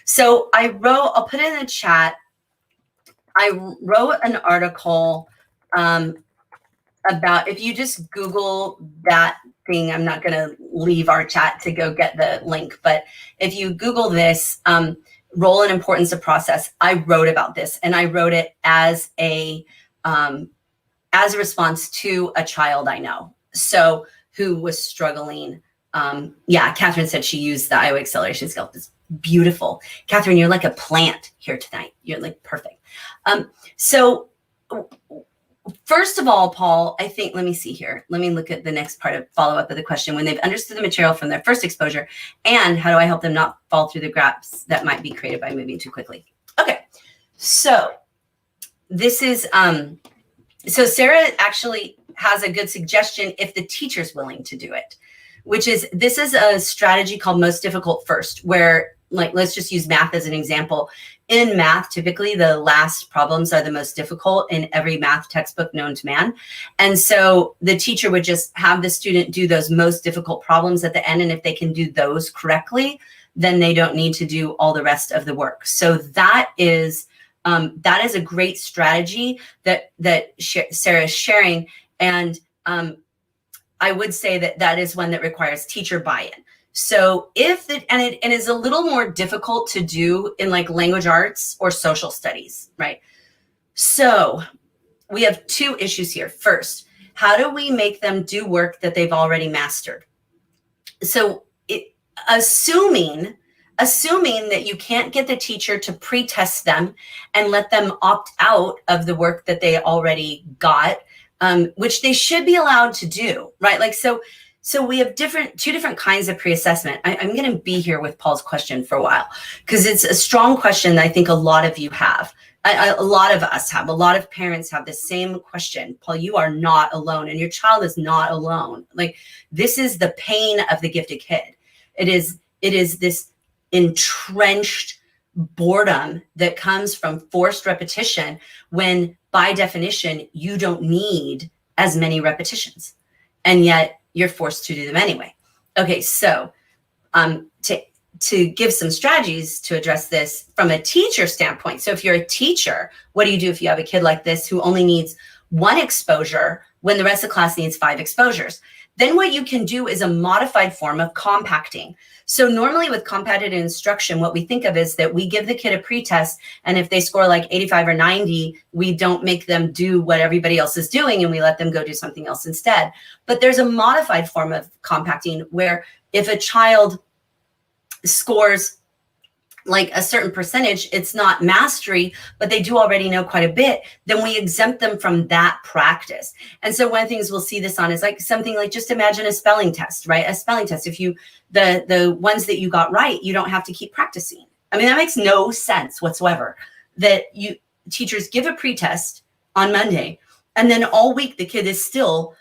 So I'll put it in the chat. I wrote an article about, if you just Google that thing, I'm not going to leave our chat to go get the link, but if you Google this, role and importance of process, I wrote about this, and I wrote it as a response to a child I know, so who was struggling. Yeah, Katherine said she used the IO acceleration scale. It's beautiful. Katherine, you're like a plant here tonight. You're like perfect. So first of all, Paul, I think, let me see here. Let me look at the next part of follow-up of the question. When they've understood the material from their first exposure, and how do I help them not fall through the gaps that might be created by moving too quickly? Okay, so this is So Sarah actually has a good suggestion if the teacher's willing to do it, which is, this is a strategy called most difficult first, where, like, let's just use math as an example. In math, typically the last problems are the most difficult in every math textbook known to man. And so the teacher would just have the student do those most difficult problems at the end. And if they can do those correctly, then they don't need to do all the rest of the work. So that is a great strategy that Sarah is sharing. And I would say that is one that requires teacher buy-in. So if it is a little more difficult to do in like language arts or social studies, right? So we have two issues here. First, how do we make them do work that they've already mastered? So assuming that you can't get the teacher to pre-test them and let them opt out of the work that they already got, which they should be allowed to do, right? Like, so we have two different kinds of pre-assessment. I'm going to be here with Paul's question for a while because it's a strong question that I think a lot of you have. A lot of us have. A lot of parents have the same question. Paul, you are not alone, and your child is not alone. Like, this is the pain of the gifted kid. It is this entrenched boredom that comes from forced repetition when, by definition, you don't need as many repetitions, and yet you're forced to do them anyway. Okay, so to give some strategies to address this from a teacher standpoint. So if you're a teacher, what do you do if you have a kid like this who only needs one exposure when the rest of the class needs 5 exposures? Then what you can do is a modified form of compacting. So normally with compacted instruction, what we think of is that we give the kid a pretest, and if they score like 85 or 90, we don't make them do what everybody else is doing and we let them go do something else instead. But there's a modified form of compacting where if a child scores like a certain percentage, it's not mastery, but they do already know quite a bit, then we exempt them from that practice. And so one of the things we'll see this on is like something like, just imagine a spelling test, right? A spelling test. If you, the ones that you got right, you don't have to keep practicing. I mean, that makes no sense whatsoever, that teachers give a pretest on Monday, and then all week the kid is still,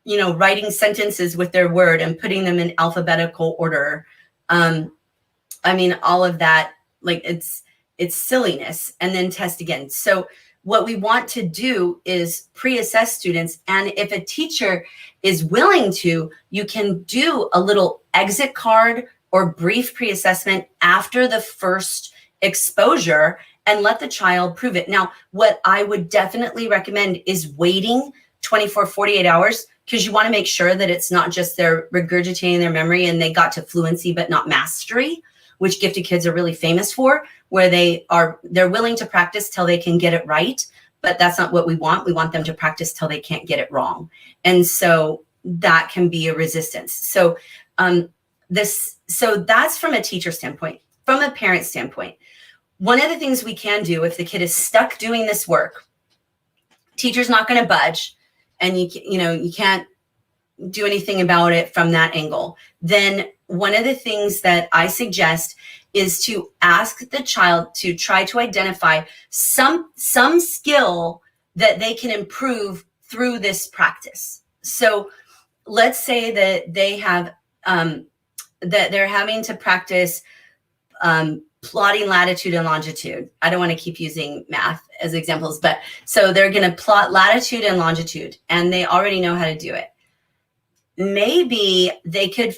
writing sentences with their word and putting them in alphabetical order. I mean, all of that, like, it's silliness, and then test again. So what we want to do is pre-assess students. And if a teacher is willing to, you can do a little exit card or brief pre-assessment after the first exposure and let the child prove it. Now, what I would definitely recommend is waiting 24, 48 hours, because you want to make sure that it's not just they're regurgitating their memory and they got to fluency but not mastery, which gifted kids are really famous for, where they're willing to practice till they can get it right, but that's not what we want. We want them to practice till they can't get it wrong. And so that can be a resistance. So that's from a teacher standpoint. From a parent standpoint, one of the things we can do if the kid is stuck doing this work, teacher's not going to budge, and you can't do anything about it from that angle, then one of the things that I suggest is to ask the child to try to identify some skill that they can improve through this practice. So let's say that they have that they're having to practice plotting latitude and longitude. I don't want to keep using math as examples, but so they're going to plot latitude and longitude, and they already know how to do it. Maybe they could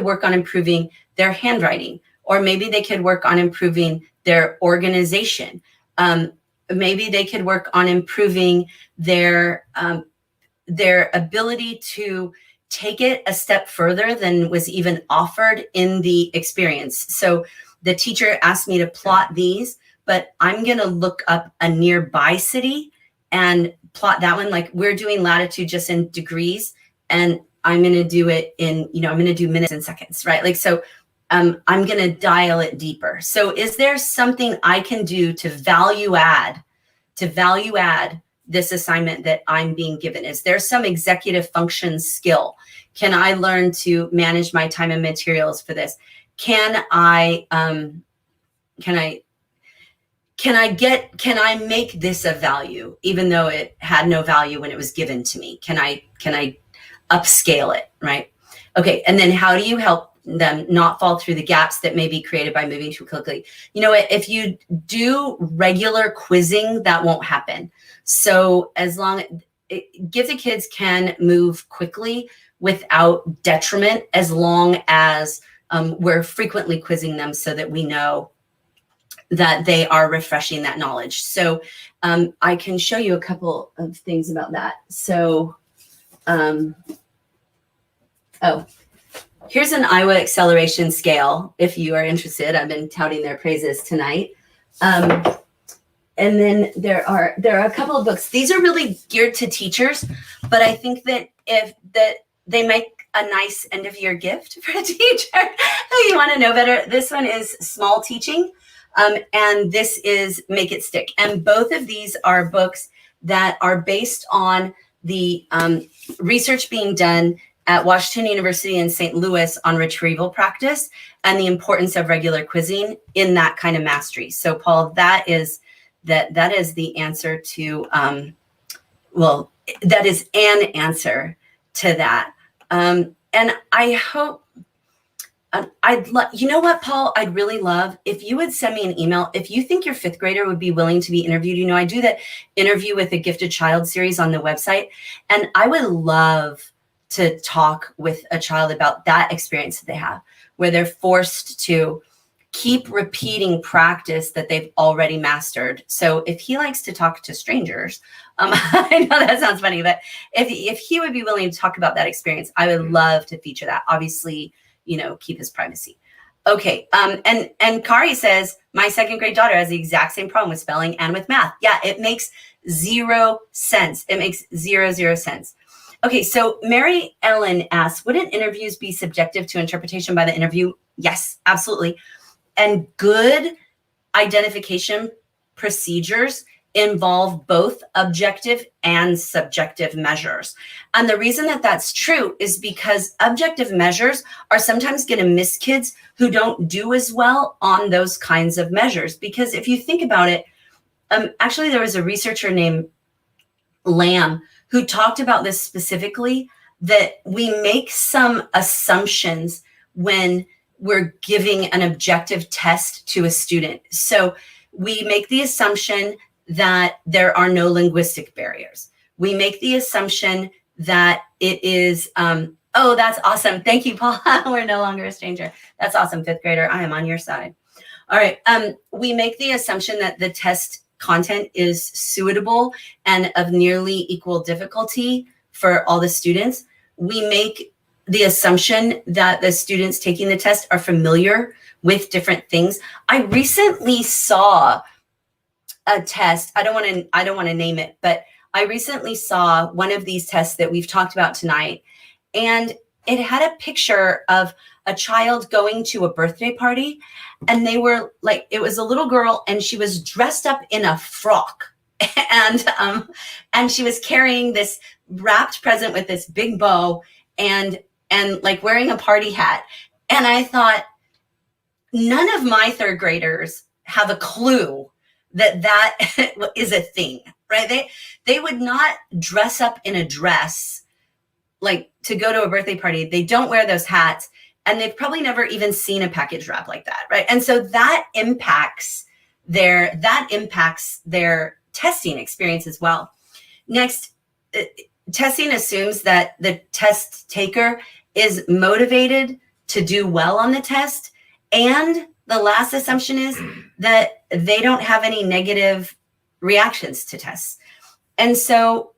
work on improving their handwriting, or maybe they could work on improving their organization. Maybe they could work on improving their ability to take it a step further than was even offered in the experience. So the teacher asked me to plot these, but I'm going to look up a nearby city and plot that one. Like, we're doing latitude just in degrees, and I'm going to do it in, I'm going to do minutes and seconds, right? Like, so I'm going to dial it deeper. So is there something I can do to value add this assignment that I'm being given? Is there some executive function skill? Can I learn to manage my time and materials for this? Can I can I make this of value, even though it had no value when it was given to me? Can I upscale it, right? Okay, and then how do you help them not fall through the gaps that may be created by moving too quickly? You know what, if you do regular quizzing, that won't happen. So as long gifted kids can move quickly without detriment, as long as we're frequently quizzing them so that we know that they are refreshing that knowledge. So I can show you a couple of things about that. So, here's an Iowa acceleration scale. If you are interested, I've been touting their praises tonight. And then there are a couple of books. These are really geared to teachers, but I think that they make a nice end of year gift for a teacher who you want to know better. This one is Small Teaching, and this is Make It Stick. And both of these are books that are based on the research being done at Washington University in St. Louis on retrieval practice and the importance of regular quizzing in that kind of mastery. So Paul, that is the answer to, that is an answer to that. And I hope, you know what, Paul, I'd really love if you would send me an email. If you think your fifth grader would be willing to be interviewed, you know, I do that interview with a gifted child series on the website. And I would love to talk with a child about that experience that they have, where they're forced to keep repeating practice that they've already mastered. So if he likes to talk to strangers, I know that sounds funny, but if he would be willing to talk about that experience, I would love to feature that. Obviously, you know, keep his privacy. Okay, and Kari says, my second grade daughter has the exact same problem with spelling and with math. Yeah, it makes zero sense. It makes zero sense. Okay, so Mary Ellen asks, wouldn't interviews be subjective to interpretation by the interview? Yes, absolutely. And good identification procedures involve both objective and subjective measures. And the reason that that's true is because objective measures are sometimes going to miss kids who don't do as well on those kinds of measures. Because if you think about it, actually there was a researcher named Lamb who talked about this specifically, that we make some assumptions when we're giving an objective test to a student. So we make the assumption that there are no linguistic barriers. We make the assumption that it is, oh, that's awesome. Thank you, Paul. We're no longer a stranger. That's awesome, fifth grader. I am on your side. All right. We make the assumption that the test content is suitable and of nearly equal difficulty for all the students. We make the assumption that the students taking the test are familiar with different things. I recently saw a test. I don't want to name it, but I recently saw one of these tests that we've talked about tonight, and it had a picture of a child going to a birthday party, and they were like, it was a little girl and she was dressed up in a frock and she was carrying this wrapped present with this big bow and like wearing a party hat. And I thought, none of my third graders have a clue that is a thing, right? They would not dress up in a dress like to go to a birthday party. They don't wear those hats, and they've probably never even seen a package wrap like that, right? And so that impacts their testing experience as well. Next, testing assumes that the test taker is motivated to do well on the test, and the last assumption is that they don't have any negative reactions to tests. And so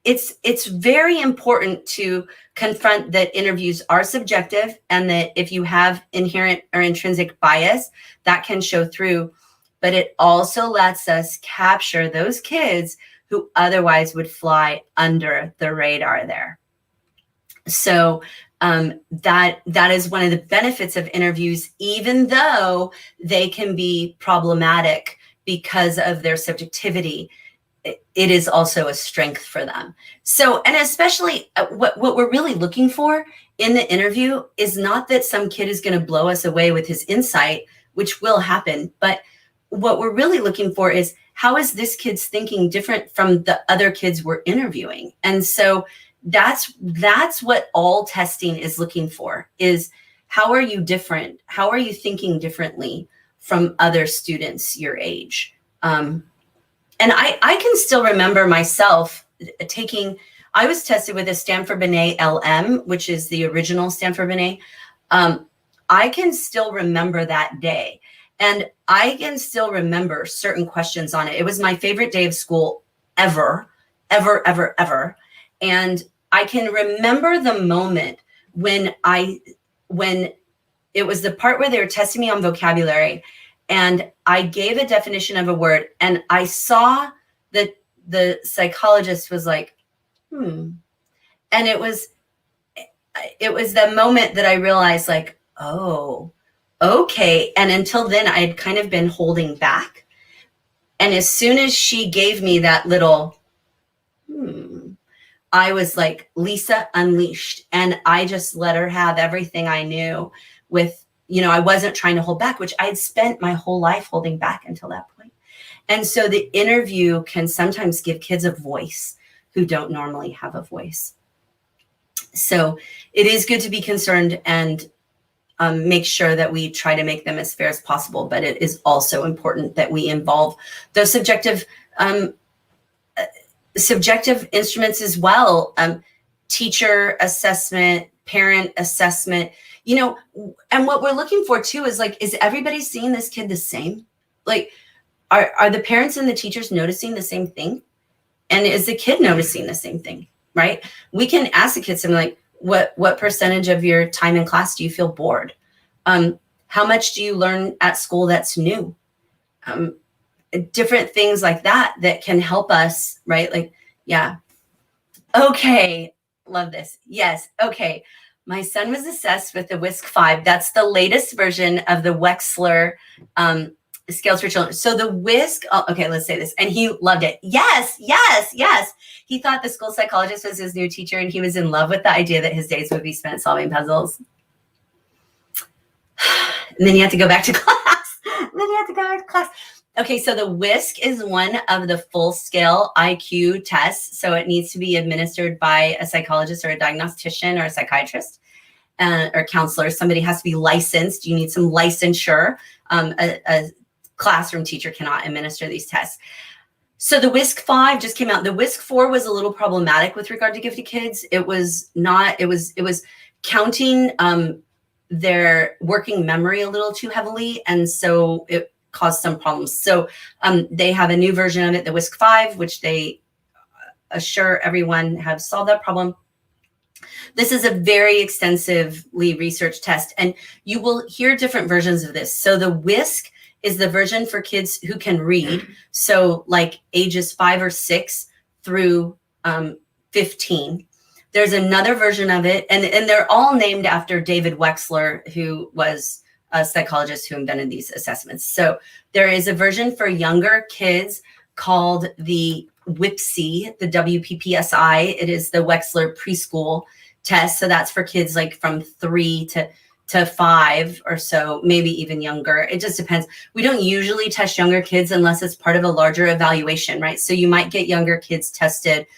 it's very important to confront that interviews are subjective, and that if you have inherent or intrinsic bias, that can show through. But it also lets us capture those kids who otherwise would fly under the radar there. So that is one of the benefits of interviews, even though they can be problematic because of their subjectivity. It is also a strength for them. So, and especially what we're really looking for in the interview is not that some kid is going to blow us away with his insight, which will happen, but what we're really looking for is, how is this kid's thinking different from the other kids we're interviewing? And so that's what all testing is looking for, is how are you different? How are you thinking differently from other students your age? And I can still remember myself I was tested with a Stanford Binet LM, which is the original Stanford Binet. I can still remember that day. And I can still remember certain questions on it. It was my favorite day of school ever, ever, ever, ever. And I can remember the moment when it was the part where they were testing me on vocabulary, and I gave a definition of a word, and I saw that the psychologist was like, and it was the moment that I realized, like, oh, okay. And until then, I had kind of been holding back. And as soon as she gave me that little, I was like, Lisa unleashed. And I just let her have everything I knew with, I wasn't trying to hold back, which I had spent my whole life holding back until that point. And so the interview can sometimes give kids a voice who don't normally have a voice. So it is good to be concerned and make sure that we try to make them as fair as possible. But it is also important that we involve those subjective instruments as well. Teacher assessment, parent assessment, and what we're looking for too is, like, is everybody seeing this kid the same? Like, are the parents and the teachers noticing the same thing? And is the kid noticing the same thing, right? We can ask the kids something like, what percentage of your time in class do you feel bored? How much do you learn at school that's new? Different things like that can help us, right? Like, yeah. Okay. Love this. Yes. Okay. My son was assessed with the WISC-5. That's the latest version of the Wechsler Scales for Children. So the WISC, okay, let's say this. And he loved it. Yes, yes, yes. He thought the school psychologist was his new teacher, and he was in love with the idea that his days would be spent solving puzzles. And then you have to go back to class. Okay, so the WISC is one of the full scale IQ tests. So it needs to be administered by a psychologist or a diagnostician or a psychiatrist or counselor. Somebody has to be licensed. You need some licensure. A classroom teacher cannot administer these tests. So the WISC-5 just came out. The WISC-4 was a little problematic with regard to gifted kids. It was counting their working memory a little too heavily. And so it caused some problems. So they have a new version of it, the WISC-5, which they assure everyone have solved that problem. This is a very extensively researched test, and you will hear different versions of this. So the WISC is the version for kids who can read. So like ages 5 or 6 through 15. There's another version of it, and they're all named after David Wechsler, who was a psychologist who invented these assessments. So there is a version for younger kids called the WIPSI, the WPPSI. It is the Wechsler preschool test. So that's for kids like from 3 to 5 or so, maybe even younger. It just depends. We don't usually test younger kids unless it's part of a larger evaluation, right? So you might get younger kids tested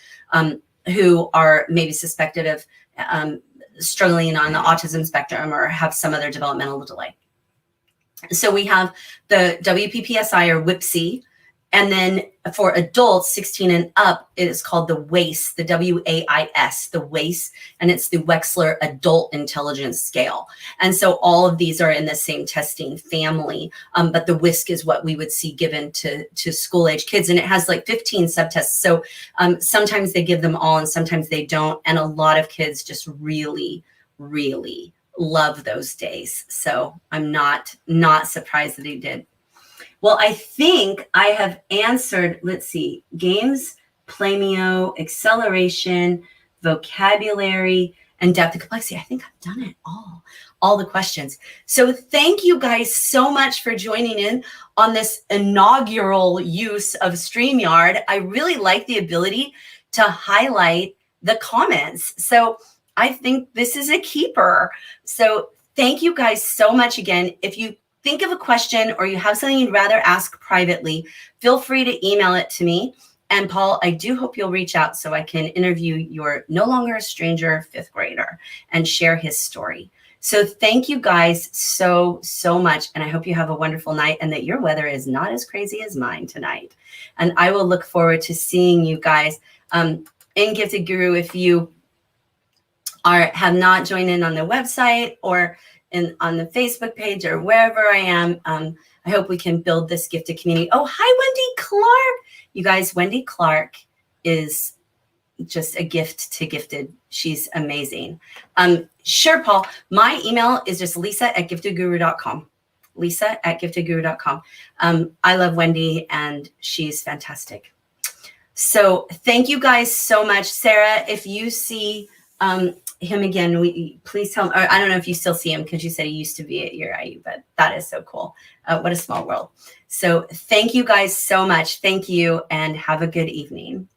who are maybe suspected of struggling on the autism spectrum or have some other developmental delay. So we have the WPPSI or WIPSI. And then for adults 16 and up, it is called the WAIS, the WAIS, the WAIS, and it's the Wechsler Adult Intelligence Scale. And so all of these are in the same testing family, but the WISC is what we would see given to school-age kids, and it has like 15 subtests. So sometimes they give them all and sometimes they don't, and a lot of kids just really, really love those days. So I'm not surprised that he did. Well, I think I have answered, let's see, games, Planio, acceleration, vocabulary, and depth and complexity. I think I've done it all the questions. So thank you guys so much for joining in on this inaugural use of StreamYard. I really like the ability to highlight the comments. So I think this is a keeper. So thank you guys so much again. If you think of a question or you have something you'd rather ask privately, feel free to email it to me. And Paul, I do hope you'll reach out so I can interview your no longer a stranger 5th grader and share his story. So thank you guys so much. And I hope you have a wonderful night and that your weather is not as crazy as mine tonight. And I will look forward to seeing you guys in Gifted Guru. If you have not joined in on the website or on the Facebook page or wherever I am, I hope we can build this gifted community. Oh, hi, Wendy Clark. You guys, Wendy Clark is just a gift to Gifted. She's amazing. Sure, Paul. My email is just lisa@giftedguru.com. Lisa@giftedguru.com. I love Wendy and she's fantastic. So thank you guys so much. Sarah, if you see him again, please tell him, or I don't know if you still see him because you said he used to be at your IU, but that is so cool. What a small world. So thank you guys so much. Thank you and have a good evening.